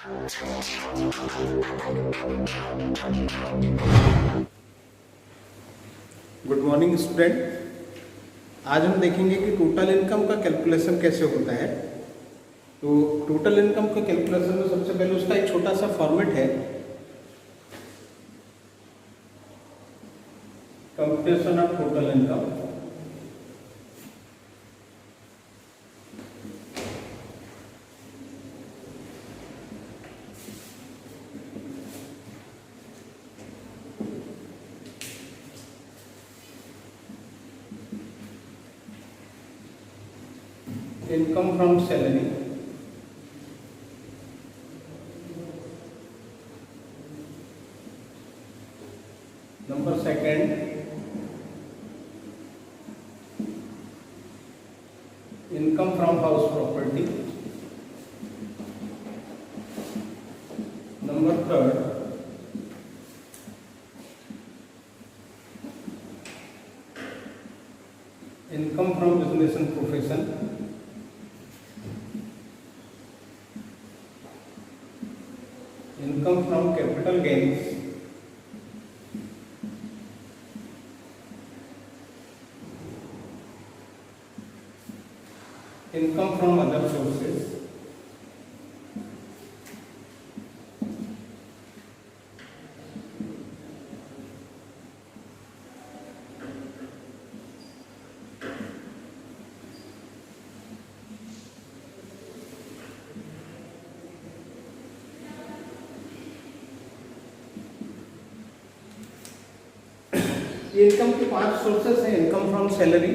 Good morning student. आज हम देखेंगे कि टोटल इनकम का कैलकुलेशन कैसे होता है। तो टोटल इनकम का कैलकुलेशन में सबसे पहले उसका एक छोटा सा फॉर्मेट है, computation of total income. Income from salary, number second, income from house property, number third, income from business and profession, income from capital gains, income from other sources, ये इनकम के 5 सोर्सेस हैं। Income from salary,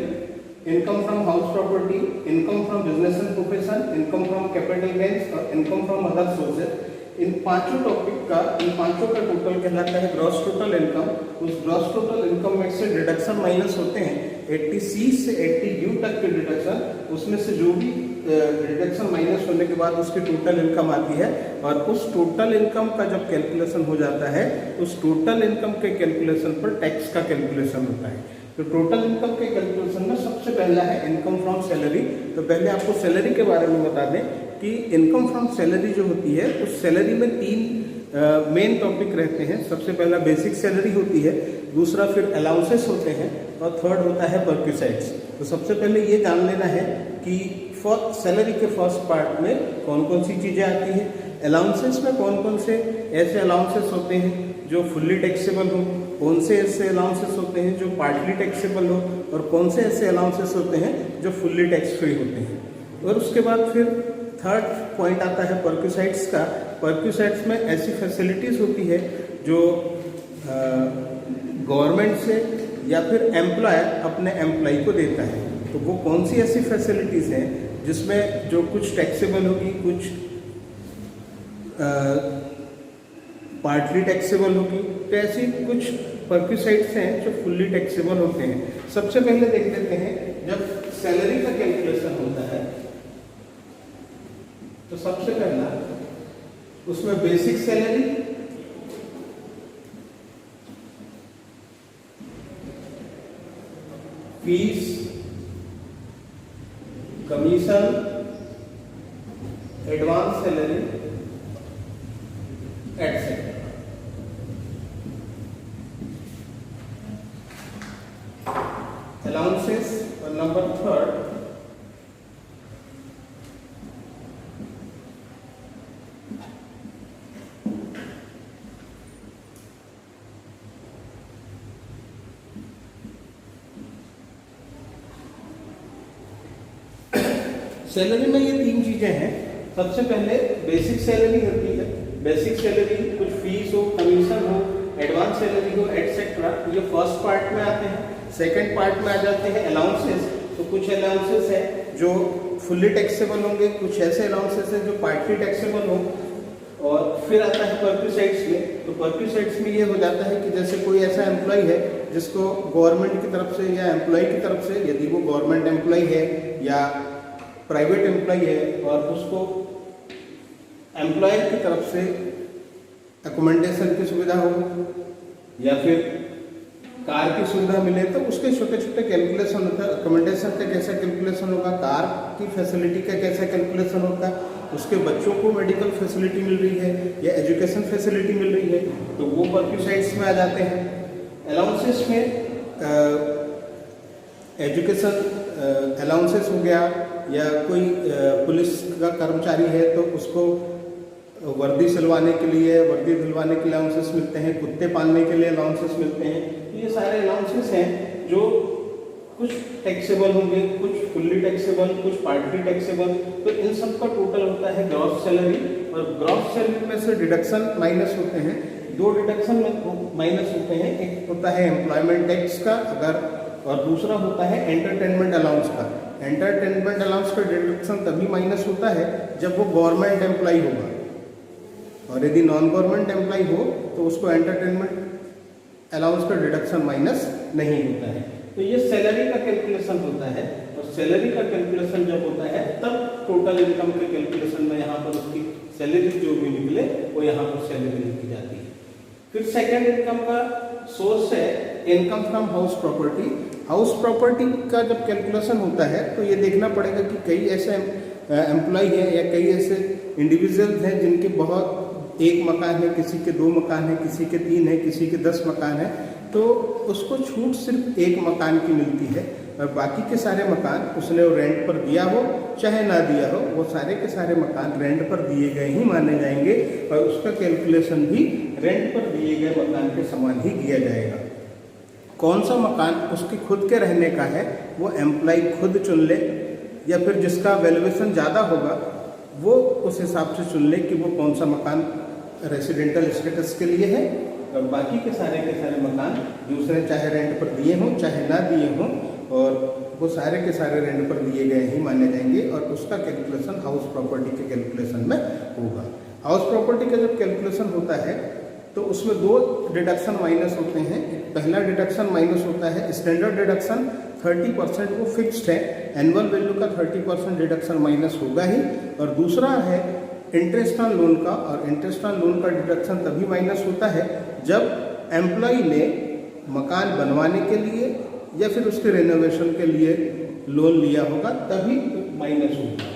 income from house property, income from business and profession, income from capital gains और income from other sources. इन पांचों topic का, इन पांचों का total कहलाता है ग्रॉस टोटल इनकम। उस ग्रॉस टोटल इनकम में से डिडक्शन माइनस होते हैं 80C से 80U तक के डिडक्शन, उसमें से जो भी डिडक्शन माइनस होने के बाद उसकी टोटल इनकम आती है। और उस टोटल इनकम का जब कैलकुलेशन हो जाता है, उस टोटल इनकम के कैलकुलेशन पर टैक्स का कैलकुलेशन होता है। तो टोटल इनकम के कैलकुलेशन में सबसे पहला है इनकम फ्रॉम सैलरी। तो पहले आपको सैलरी के बारे में बता दें कि इनकम फ्रॉम सैलरी जो होती है, उस सैलरी में 3 मेन टॉपिक रहते हैं। सबसे पहला बेसिक सैलरी होती है, दूसरा फिर अलाउंसेस होते हैं और थर्ड होता है परक्यूसाइड्स। तो सबसे पहले ये जान लेना है कि सैलरी के फर्स्ट पार्ट में कौन कौन सी चीज़ें आती हैं। अलाउंसेस में कौन कौन से ऐसे अलाउंसेस होते हैं जो फुल्ली टैक्सेबल हो, कौन से ऐसे अलाउंसेस होते हैं जो पार्टली टैक्सेबल हो, और कौन से ऐसे अलाउंसेस होते हैं जो फुल्ली टैक्स फ्री होते हैं। और उसके बाद फिर थर्ड पॉइंट आता है परक्यूसाइड्स का। परक्यूसाइड्स में ऐसी फैसिलिटीज़ होती है जो गवर्नमेंट से या फिर एम्प्लॉयर अपने एम्प्लॉय को देता है। तो वो कौन सी ऐसी फैसिलिटीज़ हैं जिसमें जो कुछ टैक्सेबल होगी, कुछ पार्टली टैक्सेबल होगी। तो ऐसी कुछ परक्यूसाइड्स हैं जो फुल्ली टैक्सेबल होते हैं। सबसे पहले देख लेते हैं, जब सैलरी का कैलकुलेशन होता है तो सबसे पहला उसमें basic salary, fees, commission, advance salary etcetera. Allowances और नंबर थर्ड सैलरी में ये 3 चीजें हैं। सबसे पहले बेसिक सैलरी होती है। बेसिक सैलरी कुछ फीस हो, कमीशन हो, एडवांस सैलरी हो, एटसेट्रा, ये फर्स्ट पार्ट में आते हैं। सेकंड पार्ट में आ जाते हैं अलाउंसेस। तो कुछ अलाउंसेस है जो फुल्ली टैक्सेबल होंगे, कुछ ऐसे अलाउंसेस हैं जो पार्टली टैक्सेबल हो, और फिर आता है परक्यूसाइड्स में। तो परक्यूसाइड्स में ये हो जाता है कि जैसे कोई ऐसा एम्प्लॉय है जिसको गवर्नमेंट की तरफ से या एम्प्लॉय की तरफ से, यदि वो गवर्नमेंट एम्प्लॉय है या प्राइवेट एम्प्लॉय है, और उसको एम्प्लॉयर की तरफ से अकोमोडेशन की सुविधा हो या फिर कार की सुविधा मिले तो उसके छोटे छोटे कैलकुलेशन होता है, अकोमोडेशन का कैसा कैलकुलेशन होगा, कार की फैसिलिटी का कैसा कैलकुलेशन होता है, उसके बच्चों को मेडिकल फैसिलिटी मिल रही है या एजुकेशन फैसिलिटी मिल रही है, तो वो पर्क्यूसाइड्स में आ जाते हैं। अलाउंसेस में एजुकेशन अलाउंसेस हो गया, या कोई पुलिस का कर्मचारी है तो उसको वर्दी सिलवाने के लिए, वर्दी दिलवाने के लिए अलाउंसेस मिलते हैं, कुत्ते पालने के लिए अलाउंसेस मिलते हैं। ये सारे अलाउंसेस हैं जो कुछ टैक्सेबल होंगे, कुछ फुल्ली टैक्सेबल, कुछ पार्टली टैक्सेबल। तो इन सब का टोटल होता है ग्रॉस सैलरी, और ग्रॉस सैलरी में से डिडक्शन माइनस होते हैं। दो डिडक्शन में माइनस होते हैं, एक होता है एम्प्लॉयमेंट टैक्स का और दूसरा होता है एंटरटेनमेंट अलाउंस का। एंटरटेनमेंट अलाउंस का डिडक्शन तभी माइनस होता है जब वो गवर्नमेंट एम्प्लॉय होगा, और यदि नॉन गवर्नमेंट एम्प्लॉय हो तो उसको एंटरटेनमेंट अलाउंस का डिडक्शन माइनस नहीं होता है। तो ये सैलरी का कैलकुलेशन होता है, और सैलरी का कैलकुलेशन जब होता है तब टोटल इनकम के कैलकुलेशन में यहाँ पर उसकी सैलरी जो भी निकले वो यहाँ पर सैलरी लिखी जाती है। फिर सेकेंड इनकम का सोर्स है income from house property. House property का जब कैलकुलेशन होता है तो ये देखना पड़ेगा कि कई ऐसे एम्प्लॉय हैं या कई ऐसे इंडिविजुअल्स हैं जिनके बहुत एक मकान है, किसी के 2 मकान है, किसी के 3 है, किसी के 10 मकान है, तो उसको छूट सिर्फ एक मकान की मिलती है, और बाकी के सारे मकान उसने रेंट पर दिया हो चाहे ना दिया हो, वो सारे के सारे मकान रेंट पर दिए गए ही माने जाएंगे, और उसका कैलकुलेशन भी रेंट पर दिए गए मकान के समान ही किया जाएगा। कौन सा मकान उसके खुद के रहने का है वो एम्प्लॉय खुद चुन ले, या फिर जिसका वैल्यूएशन ज़्यादा होगा वो उस हिसाब से चुन ले कि वो कौन सा मकान रेसिडेंटल स्टेटस के लिए है, और बाकी के सारे मकान दूसरे चाहे रेंट पर दिए हों चाहे ना दिए हों, और वो सारे के सारे रेंट पर दिए गए ही माने जाएंगे, और उसका कैलकुलेशन हाउस प्रॉपर्टी के कैलकुलेशन में होगा। हाउस प्रॉपर्टी का जब कैलकुलेशन होता है तो उसमें 2 डिडक्शन माइनस होते हैं। पहला डिडक्शन माइनस होता है स्टैंडर्ड डिडक्शन 30%, वो फिक्स्ड है, एनुअल वैल्यू का 30% डिडक्शन माइनस होगा ही, और दूसरा है इंटरेस्ट ऑन लोन का, और इंटरेस्ट ऑन लोन का डिडक्शन तभी माइनस होता है जब एम्प्लॉय ने मकान बनवाने के लिए या फिर उसके रेनोवेशन के लिए लोन लिया होगा, तभी माइनस होगा।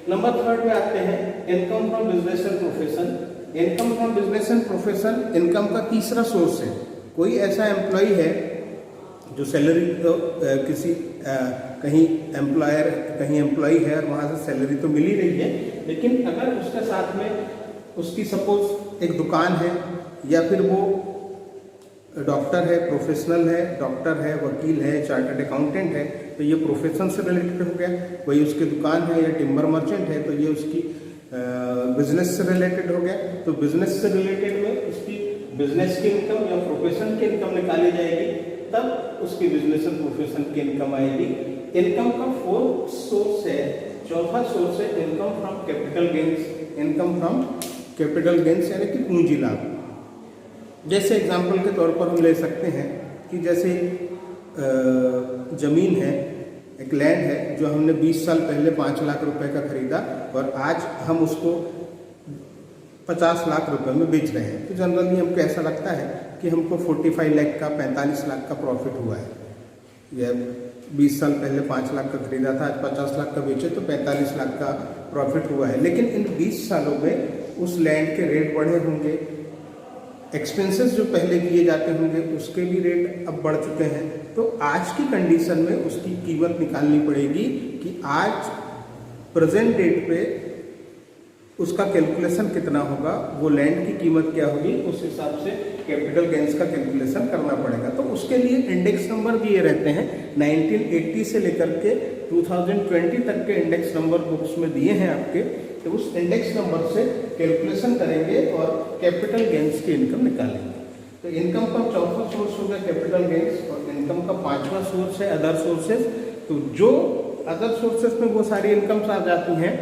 नंबर 3 में आते हैं income from business and profession. Income from business and profession income का तीसरा सोर्स है। कोई ऐसा एम्प्लॉय है जो सैलरी तो किसी कहीं एम्प्लॉय है और वहाँ से सैलरी तो मिल ही रही है, लेकिन अगर उसके साथ में उसकी सपोज एक दुकान है, या फिर वो डॉक्टर है, प्रोफेशनल है, डॉक्टर है, वकील है, चार्टर्ड अकाउंटेंट है, तो ये प्रोफेशन से रिलेटेड हो गया। कोई उसकी दुकान है या टिम्बर मर्चेंट है तो ये उसकी बिजनेस से रिलेटेड हो गया। तो बिजनेस से रिलेटेड में उसकी बिजनेस की इनकम या प्रोफेशन की इनकम निकाली जाएगी, तब उसकी बिजनेस एंड प्रोफेशन की इनकम आएगी। इनकम का 4th सोर्स है, चौथा सोर्स है income from capital gains. Income from capital gains यानी कि पूंजी लाभ। जैसे एग्जाम्पल के तौर पर हम ले सकते हैं कि जैसे ज़मीन है, एक लैंड है जो हमने 20 साल पहले 5 लाख रुपए का खरीदा, और आज हम उसको 50 लाख रुपए में बेच रहे हैं। तो जनरली हमको ऐसा लगता है कि हमको 45 लाख का 45 लाख का प्रॉफिट हुआ है। यह 20 साल पहले 5 लाख का खरीदा था, आज 50 लाख का बेचे तो 45 लाख का प्रॉफिट हुआ है। लेकिन इन 20 सालों में उस लैंड के रेट बढ़े होंगे, एक्सपेंसेस जो पहले किए जाते होंगे उसके भी रेट अब बढ़ चुके हैं। तो आज की कंडीशन में उसकी कीमत निकालनी पड़ेगी कि आज प्रेजेंट डेट पे उसका कैलकुलेशन कितना होगा, वो लैंड की कीमत क्या होगी, उस हिसाब से कैपिटल गेन्स का कैलकुलेशन करना पड़ेगा। तो उसके लिए इंडेक्स नंबर दिए रहते हैं, 1980 से लेकर के 2020 तक के इंडेक्स नंबर बुक्स में दिए हैं आपके। तो उस इंडेक्स नंबर से कैलकुलेशन करेंगे और कैपिटल गेन्स की इनकम निकालेंगे। तो इनकम का चौथा सोर्स होगा कैपिटल गेन्स, और इनकम का 5वां सोर्स है अदर सोर्सेज। तो जो अदर सोर्सेज में वो सारी इनकम्स आ जाती हैं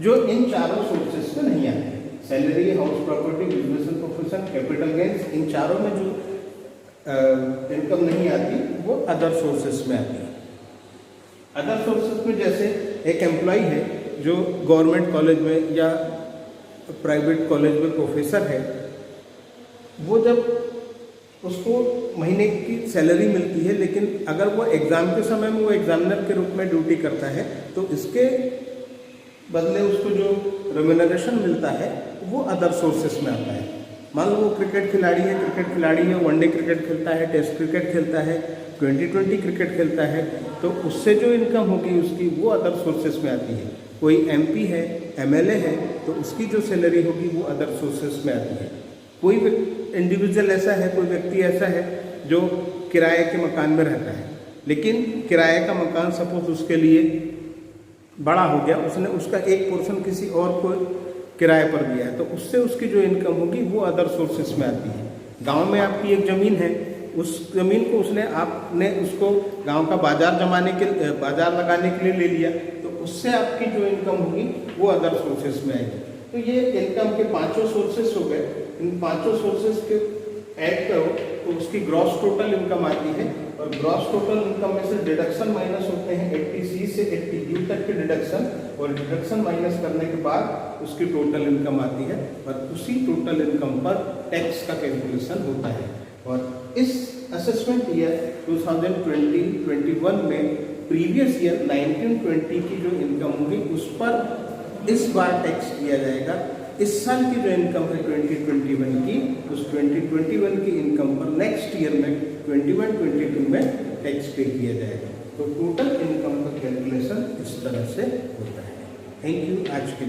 जो इन चारों सोर्सेज में नहीं आती। Salary, house property, business and profession, capital gains, इन चारों में जो इनकम नहीं आती वो अदर सोर्सेज में आती है। अदर सोर्सेज में जैसे एक एम्प्लॉय है जो गवर्नमेंट कॉलेज में या प्राइवेट कॉलेज में प्रोफेसर है, वो जब उसको महीने की सैलरी मिलती है, लेकिन अगर वो एग्ज़ाम के समय में वो एग्जामिनर के रूप में ड्यूटी करता है तो इसके बदले उसको जो रेम्यूनरेशन मिलता है वो अदर सोर्सेस में आता है। मान लो वो क्रिकेट खिलाड़ी है, वनडे क्रिकेट खेलता है, टेस्ट क्रिकेट खेलता है, 2020 क्रिकेट खेलता है, तो उससे जो इनकम होगी उसकी वो अदर सोर्सेस में आती है। कोई MP है, MLA है, तो उसकी जो सैलरी होगी वो अदर सोर्सेस में आती है। कोई इंडिविजुअल ऐसा है, कोई व्यक्ति ऐसा है जो किराए के मकान में रहता है, लेकिन किराए का मकान सपोज उसके लिए बड़ा हो गया, उसने उसका एक पोर्शन किसी और को किराए पर दिया है, तो उससे उसकी जो इनकम होगी वो अदर सोर्सेस में आती है। गांव में आपकी एक ज़मीन है, उस ज़मीन को आपने उसको गांव का बाजार लगाने के लिए ले लिया, तो उससे आपकी जो इनकम होगी वो अदर सोर्सेस में आएगी। तो ये इनकम के 5 सोर्सेस हो गए। इन 5 सोर्सेस के ऐड करो तो उसकी ग्रॉस टोटल इनकम आती है, और ग्रॉस टोटल इनकम में से डिडक्शन माइनस होते हैं 80C से 80U तक के डिडक्शन, और डिडक्शन माइनस करने के बाद उसकी टोटल इनकम आती है, और उसी टोटल इनकम पर टैक्स का कैलकुलेशन होता है। और इस असेसमेंट ईयर 2020-21 में प्रीवियस ईयर 1920 की जो इनकम होगी उस पर इस बार टैक्स किया जाएगा। इस साल की जो इनकम है 2021 की, उस 2021 की इनकम पर नेक्स्ट ईयर में 21-22 में टैक्स पे किया जाएगा। तो टोटल इनकम का कैलकुलेशन इस तरह से होता है। Thank you. आज के